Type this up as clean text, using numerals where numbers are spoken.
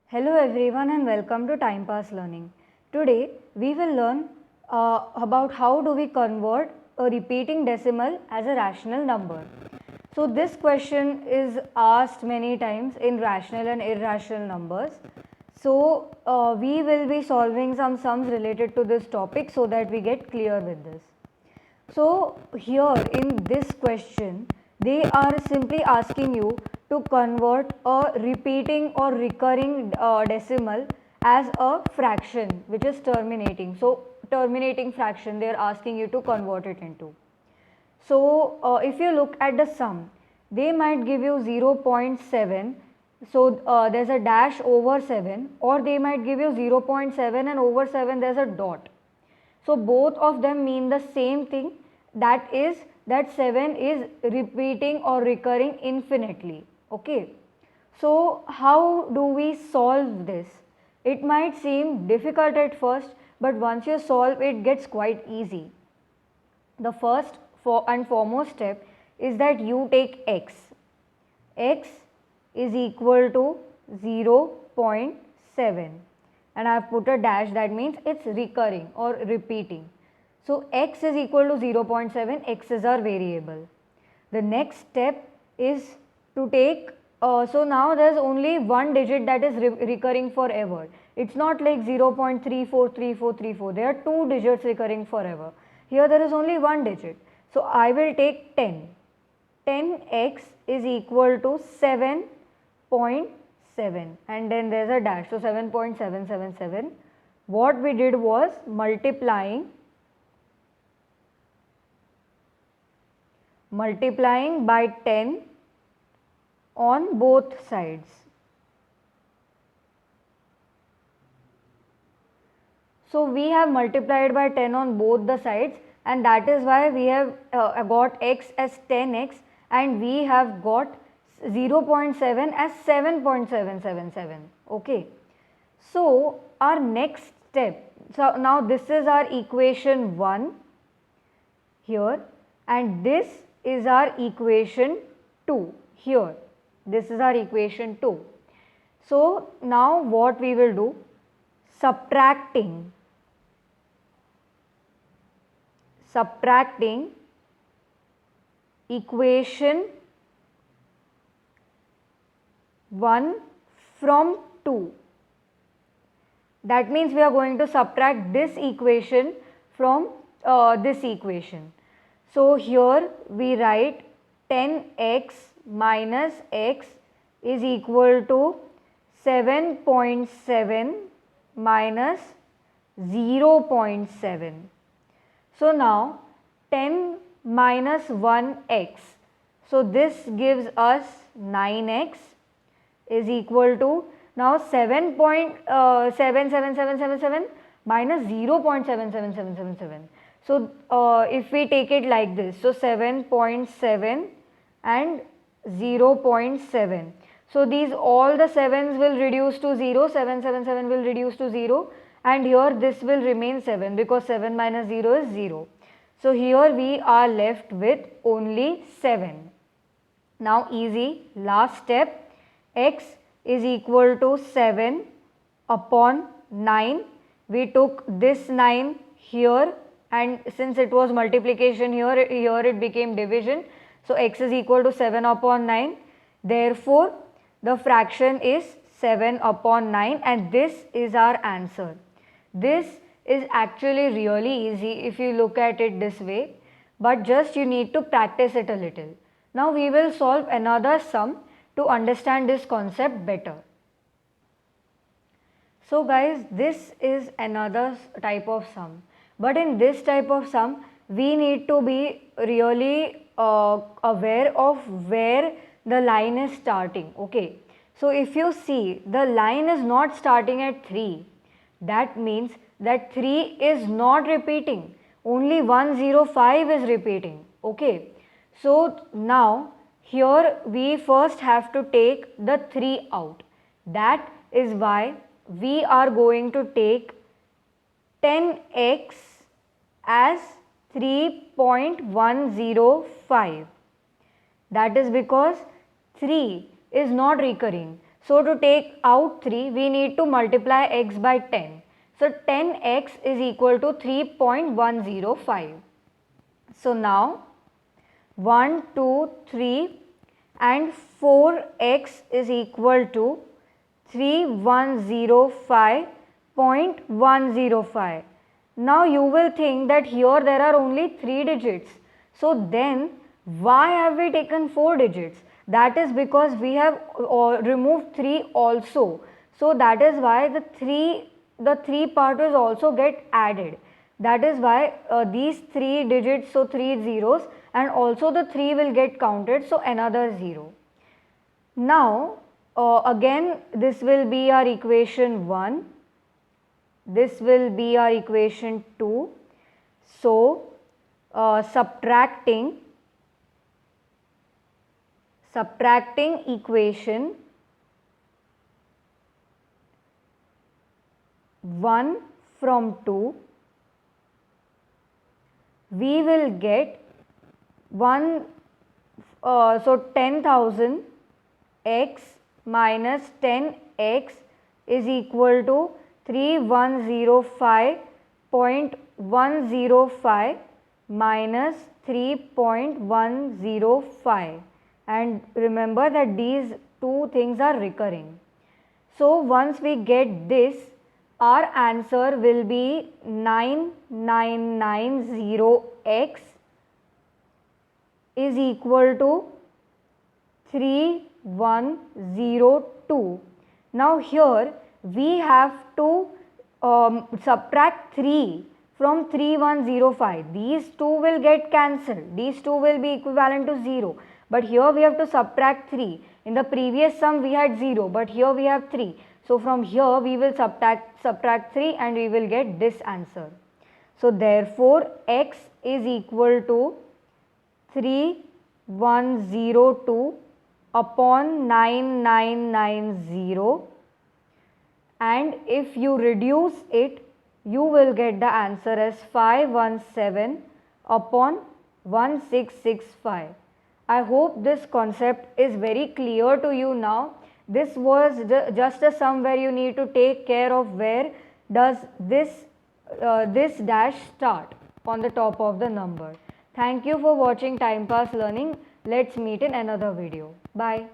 Hello everyone and welcome to Time Pass Learning. Today we will learn about how do we convert a repeating decimal as a rational number. So this question is asked many times in rational and irrational numbers. So we will be solving some sums related to this topic so that we get clear with this. So here in this question, they are simply asking you to convert a repeating or recurring decimal as a fraction which is terminating. So terminating fraction they are asking you to convert it into. So if you look at the sum, they might give you 0.7. So there's a dash over 7, or they might give you 0.7 and over 7 there's a dot. So both of them mean the same thing, that is that 7 is repeating or recurring infinitely. Okay. So how do we solve this? It might seem difficult at first, but once you solve it gets quite easy. The first and foremost step is that you take x. X is equal to 0.7 and I have put a dash, that means it's recurring or repeating. So x is equal to 0.7, x is our variable. The next step is to take, so now there is only one digit that is recurring forever. It's not like 0.343434, there are two digits recurring forever. Here there is only one digit. So I will take 10. 10x is equal to 7.7 and then there is a dash, so 7.777. What we did was multiplying by 10 on both sides. So we have multiplied by 10 on both the sides, and that is why we have got x as 10x and we have got 0.7 as 7.777. Okay. So our next step, so now this is our equation 1 here and this is our equation 2 here. This is our equation 2. So now what we will do, subtracting equation 1 from 2. That means we are going to subtract this equation from this equation. So here we write 10x minus x is equal to 7.7 minus 0.7. So now 10 minus 1x, so this gives us 9x is equal to now 7.77777 minus 0.77777. So if we take it like this, so 7.7 and 0.7. So these all the 7s will reduce to 0, 777 will reduce to 0 and here this will remain 7 because 7 minus 0 is 0. So here we are left with only 7. Now easy, last step, x is equal to 7 upon 9. We took this 9 here and since it was multiplication here it became division. So x is equal to 7 upon 9. Therefore, the fraction is 7 upon 9 and this is our answer. This is actually really easy if you look at it this way, but just you need to practice it a little. Now we will solve another sum to understand this concept better. So guys, this is another type of sum, but in this type of sum we need to be really aware of where the line is starting. Okay, so if you see the line is not starting at 3, that means that 3 is not repeating, only 105 is repeating. Okay, so now here we first have to take the 3 out. That is why we are going to take 10x as 3.105. That is because 3 is not recurring. So to take out 3, we need to multiply x by 10. So 10x is equal to 3.105. So now 1, 2, 3 and 4x is equal to 3105.105. Now you will think that here there are only 3 digits. So then why have we taken 4 digits? That is because we have removed 3 also. So that is why the 3 part is also get added. That is why these 3 digits, so 3 zeros, and also the 3 will get counted, so another 0. Now again this will be our equation 1, this will be our equation 2. So subtracting equation 1 from 2, we will get 10,000 x minus 10x is equal to 3105.105 minus 3.105, and remember that these two things are recurring. So once we get this, our answer will be 9990x is equal to 3102. Now here we have to subtract 3 from 3105. These two will get cancelled. These two will be equivalent to 0. But here we have to subtract 3. In the previous sum we had 0, but here we have 3. So from here we will subtract 3 and we will get this answer. So therefore x is equal to 3102 upon 9990, and if you reduce it, you will get the answer as 517 upon 1665. I hope this concept is very clear to you now. This was just a sum where you need to take care of where does this dash start on the top of the number. Thank you for watching Time Pass Learning. Let's meet in another video. Bye.